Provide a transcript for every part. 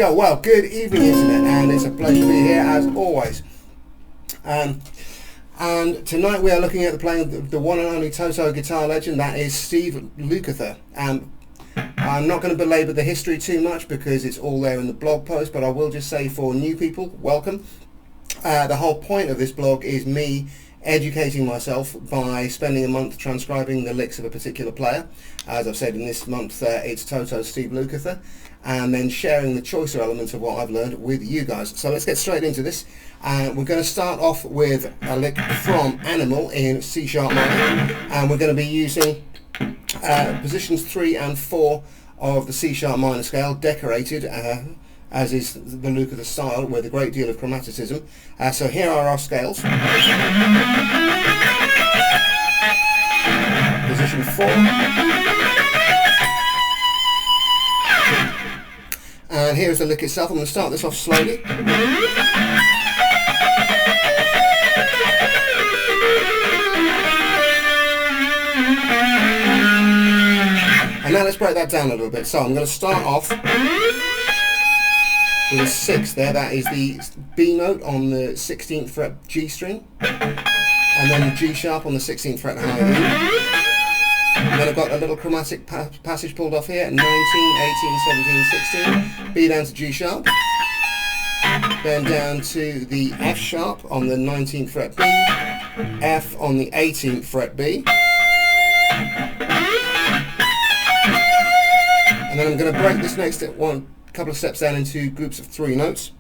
go. Well, good evening, Internet, and it's a pleasure to be here as always. And tonight we are looking at the playing of the one and only Toto guitar legend, that is Steve Lukather. I'm not going to belabor the history too much because it's all there in the blog post, but I will just say for new people, welcome. The whole point of this blog is me educating myself by spending a month transcribing the licks of a particular player. As I've said, in this month it's Toto Steve Lukather, and then sharing the choicer elements of what I've learned with you guys. So let's get straight into this. We're going to start off with a lick from Animal in C# minor, and we're going to be using positions 3 and 4 of the C# minor scale, decorated as is the Lukather style, with a great deal of chromaticism. So here are our scales. Position 4. And here's the lick itself. I'm going to start this off slowly. And now let's break that down a little bit. So I'm going to start off with a 6 there. That is the B note on the 16th fret G string, and then the G sharp on the 16th fret high E. And then I've got a little chromatic passage pulled off here, 19, 18, 17, 16, B down to G sharp, then down to the F sharp on the 19th fret B, F on the 18th fret B, and then I'm going to break this next couple of steps down into groups of 3 notes.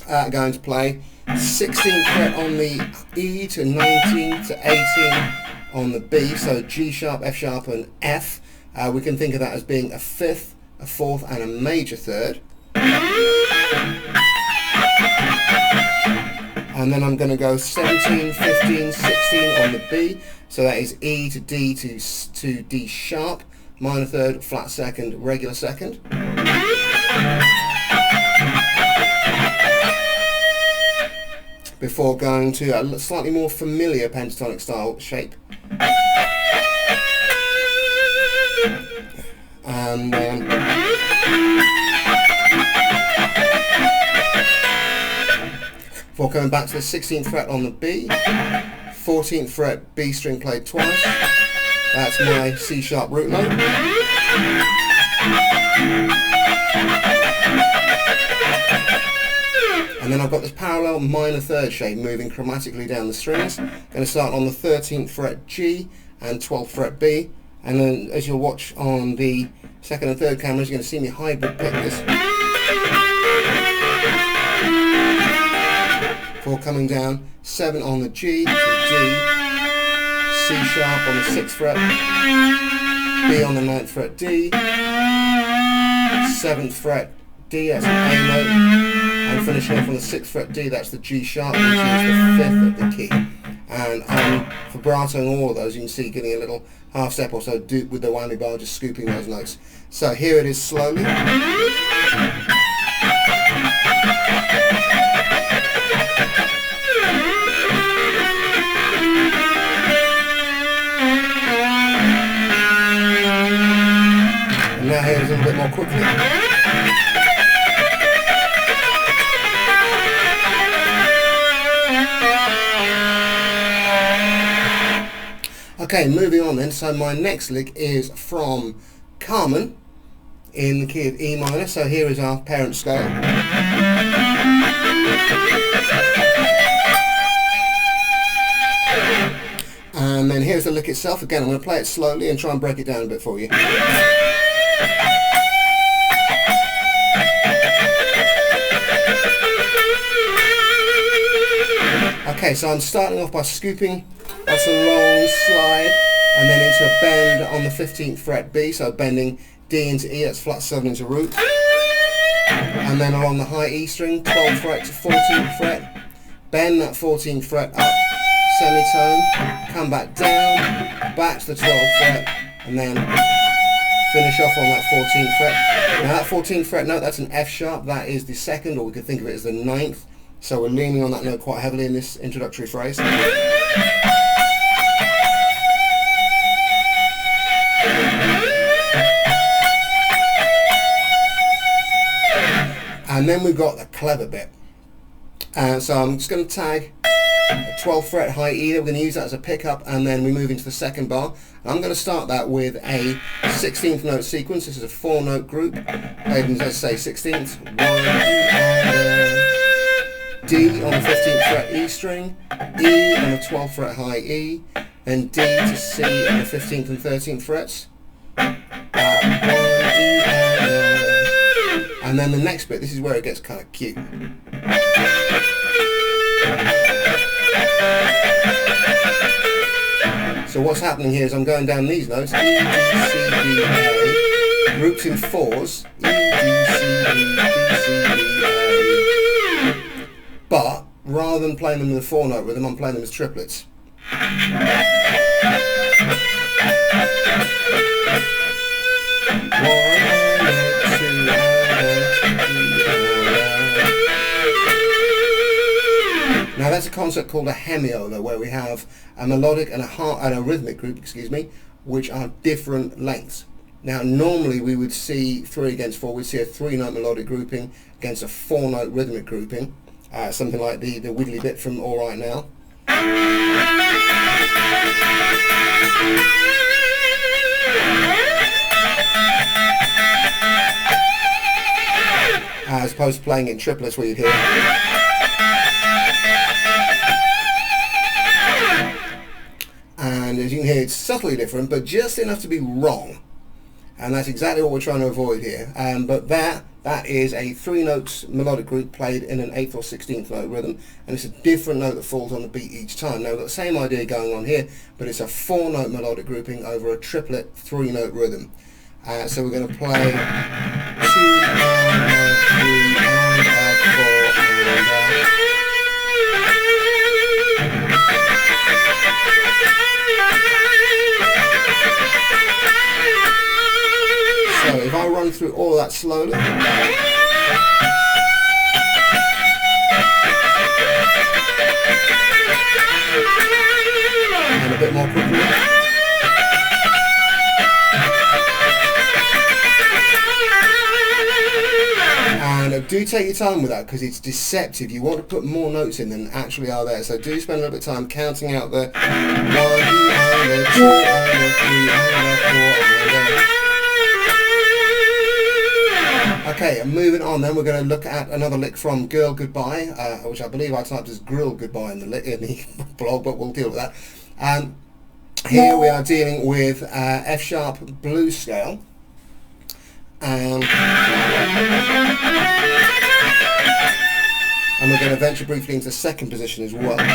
Going to play 16th fret on the E to 19 to 18 on the B, so G sharp, F sharp and F. We can think of that as being a 5th, a 4th and a major 3rd. And then I'm going to go 17, 15, 16 on the B, so that is E to D to D sharp, minor 3rd, flat 2nd, regular 2nd. Before going to a slightly more familiar pentatonic style shape. And then before coming back to the 16th fret on the B, 14th fret B string played twice. That's my C sharp root note. And then I've got this parallel minor 3rd shape moving chromatically down the strings. Going to start on the 13th fret G and 12th fret B, and then as you'll watch on the 2nd and 3rd cameras, you're going to see me hybrid pick this. Before coming down, 7 on the G to D, C sharp on the 6th fret, B on the 9th fret D, 7th fret D, that's an A note, and finishing off on the 6th fret D, that's the G sharp, which is the 5th of the key. And I'm vibratoing all of those. You can see getting a little half step or so with the whammy bar, just scooping those notes. So here it is slowly. And now here's a little bit more quickly. Okay, moving on then. So my next lick is from Carmen in the key of E minor. So here is our parent scale. And then here's the lick itself. Again, I'm going to play it slowly and try and break it down a bit for you. Okay, so I'm starting off by scooping. That's a long slide, and then into a bend on the 15th fret B, so bending D into E, that's flat 7 into root. And then along the high E string, 12th fret to 14th fret, bend that 14th fret up, semitone, come back down, back to the 12th fret, and then finish off on that 14th fret. Now that 14th fret note, that's an F sharp, that is the 2nd, or we could think of it as the 9th. So we're leaning on that note quite heavily in this introductory phrase. And then we've got the clever bit. So I'm just going to tag a 12th fret high E. We're going to use that as a pickup, and then we move into the second bar. And I'm going to start that with a 16th note sequence. This is a 4-note group. Let's say 16th. 1, D on the 15th fret E string, E on the 12th fret high E, then D to C on the 15th and 13th frets. 1, E, and then the next bit, this is where it gets kind of cute. So what's happening here is I'm going down these notes, E, D, C, D, A, grouped in 4s, E, D, C, D, D, C, D, A. But rather than playing them in the 4-note rhythm, I'm playing them as triplets. Now that's a concept called a hemiola, where we have a melodic and a rhythmic group, which are different lengths. Now normally we would see 3 against 4, we'd see a 3-note melodic grouping against a 4-note rhythmic grouping, something like the wiggly bit from All Right Now. As opposed to playing in triplets where you'd hear. And as you can hear, it's subtly different, but just enough to be wrong. And that's exactly what we're trying to avoid here. But that is a 3-note melodic group played in an 8th or 16th note rhythm, and it's a different note that falls on the beat each time. Now we've got the same idea going on here, but it's a 4-note melodic grouping over a triplet 3-note rhythm. So we're going to play 2 and 3 and 4 and So if I run through all of that slowly, and a bit more quickly, and do take your time with that, because it's deceptive. You want to put more notes in than actually are there, so do spend a little bit of time counting out the 1 and the 2 and the 3 and the 4 and the... Okay, and moving on then, we're going to look at another lick from Girl Goodbye, which I believe I typed as Grill Goodbye in the blog, but we'll deal with that. Here we are dealing with F-sharp blues scale. And we're going to venture briefly into second position as well. And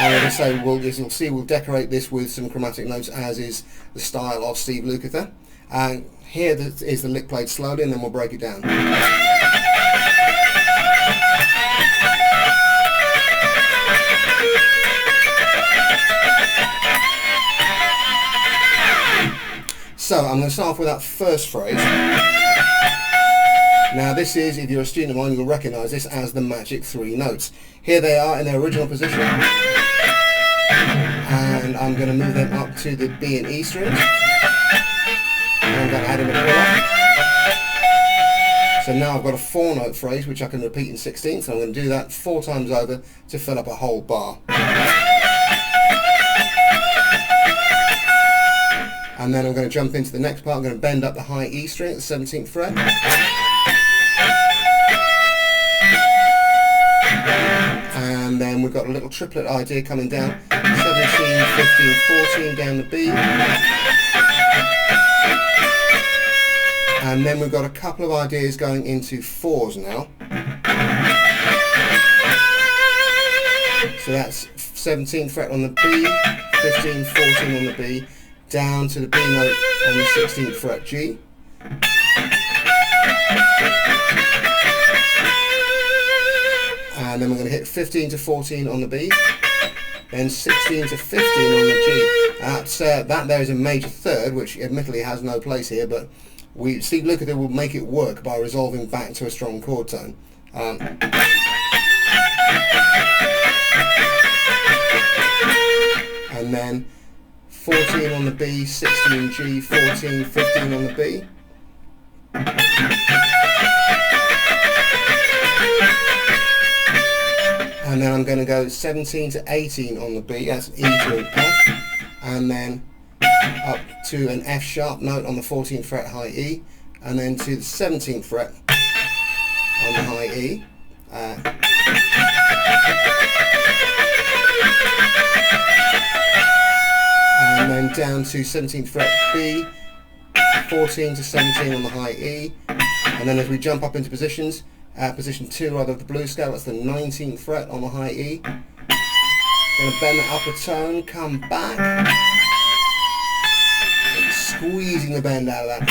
as I say, as you'll see, we'll decorate this with some chromatic notes, as is the style of Steve Lukather. And here is the lick played slowly, and then we'll break it down. So I'm going to start off with that first phrase. Now this is, if you're a student of mine, you'll recognise this as the magic 3 notes. Here they are in their original position. And I'm going to move them up to the B and E strings. And I'm going to add in a pull-up. So now I've got a 4-note phrase which I can repeat in 16ths. So I'm going to do that 4 times over to fill up a whole bar. And then I'm going to jump into the next part. I'm going to bend up the high E string at the 17th fret. And then we've got a little triplet idea coming down. 17, 15, 14 down the B. And then we've got a couple of ideas going into 4s now. So that's 17th fret on the B, 15, 14 on the B, down to the B note on the 16th fret G. And then we're going to hit 15 to 14 on the B, then 16 to 15 on the G. That there is a major third, which admittedly has no place here, but Steve Lukather will make it work by resolving back to a strong chord tone. And then 14 on the B, 16 G, 14, 15 on the B. And then I'm going to go 17 to 18 on the B, that's E to an F, and then up to an F sharp note on the 14th fret high E, and then to the 17th fret on the high E. And then down to 17th fret B, 14 to 17 on the high E, and then as we jump up into positions, position 2 rather of the blues scale, that's the 19th fret on the high E. Going to bend the upper tone, come back, squeezing the bend out of that,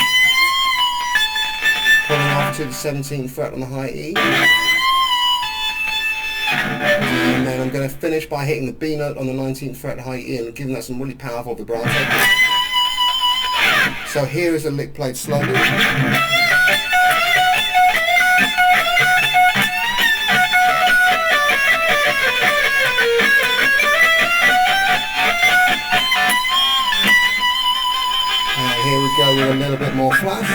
pulling off to the 17th fret on the high E, and then I'm going to finish by hitting the B note on the 19th fret high E and giving that some really powerful vibrato. So here is a lick played slowly. And here we go with a little bit more flash.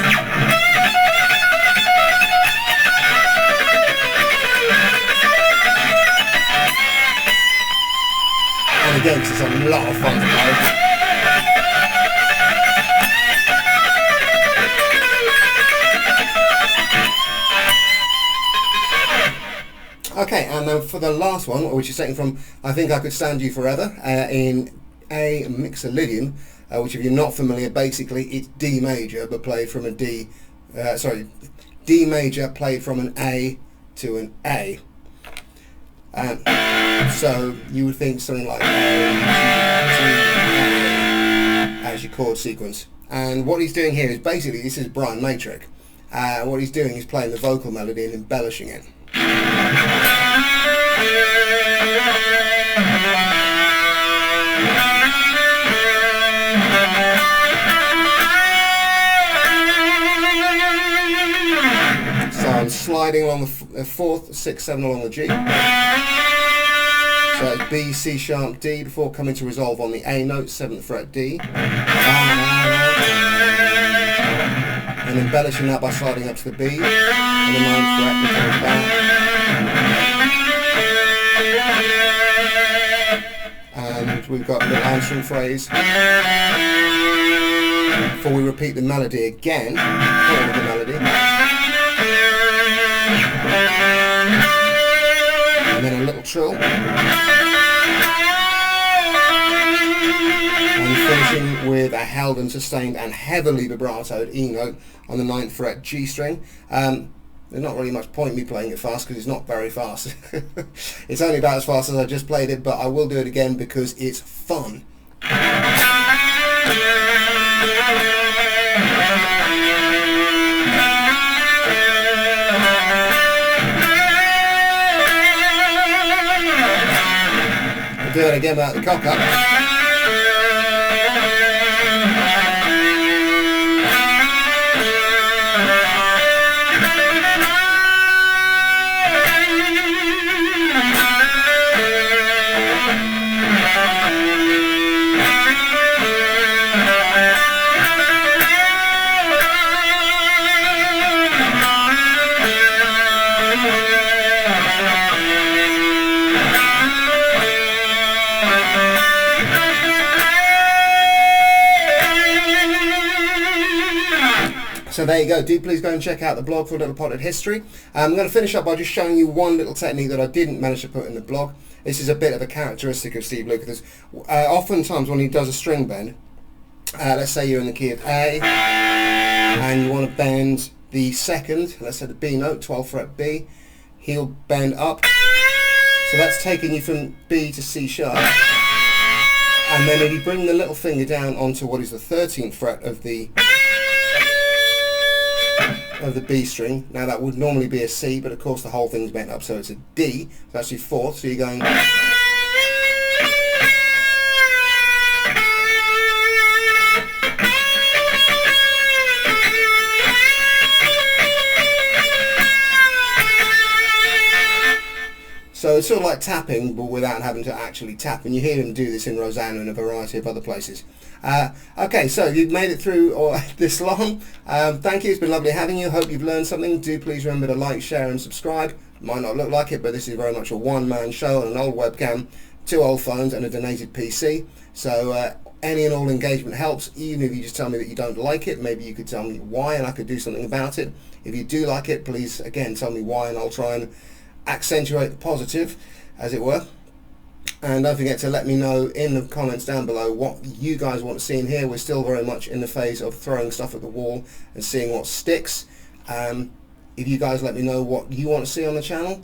And again, it's a lot of fun to play. Okay, and then for the last one, which is taken from I Think I Could Stand You Forever, in A Mixolydian, which if you're not familiar, basically it's D major but played from a D, D major played from an A to an A. So you would think something like A, G, A as your chord sequence. And what he's doing here is basically, this is Brian Matrick. What he's doing is playing the vocal melody and embellishing it. So I'm sliding along the 4th, 6th, 7 along the G. So it's B, C sharp, D before coming to resolve on the A note, 7th fret D. And embellishing that by sliding up to the B and the 9th fret and coming back. And we've got a little answering phrase before we repeat the melody again, all of the melody, and then a little trill, and finishing with a held and sustained and heavily vibratoed E note on the 9th fret G string. There's not really much point me playing it fast because it's not very fast. It's only about as fast as I just played it, but I will do it again because it's fun. I'll do it again without the cock up. So there you go. Do please go and check out the blog for a little potted history. I'm going to finish up by just showing you one little technique that I didn't manage to put in the blog. This is a bit of a characteristic of Steve Lukather's. Oftentimes when he does a string bend, let's say you're in the key of A and you want to bend the second, let's say the B note, 12th fret B, he'll bend up. So that's taking you from B to C sharp. And then if you bring the little finger down onto what is the 13th fret of the B string. Now that would normally be a C, but of course the whole thing's bent up, so it's a D. It's actually 4th, so you're going. So it's sort of like tapping, but without having to actually tap. And you hear him do this in Rosanna and a variety of other places. Okay, so you've made it through this long. Thank you. It's been lovely having you. Hope you've learned something. Do please remember to like, share and subscribe. Might not look like it, but this is very much a one-man show on an old webcam, 2 old phones and a donated PC. So any and all engagement helps. Even if you just tell me that you don't like it, maybe you could tell me why and I could do something about it. If you do like it, please again tell me why and I'll try and accentuate the positive, as it were. And don't forget to let me know in the comments down below what you guys want to see in here. We're still very much in the phase of throwing stuff at the wall and seeing what sticks. If you guys let me know what you want to see on the channel,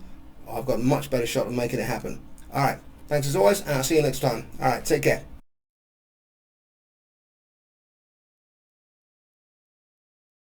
I've got a much better shot of making it happen. Alright, thanks as always, and I'll see you next time. Alright, take care.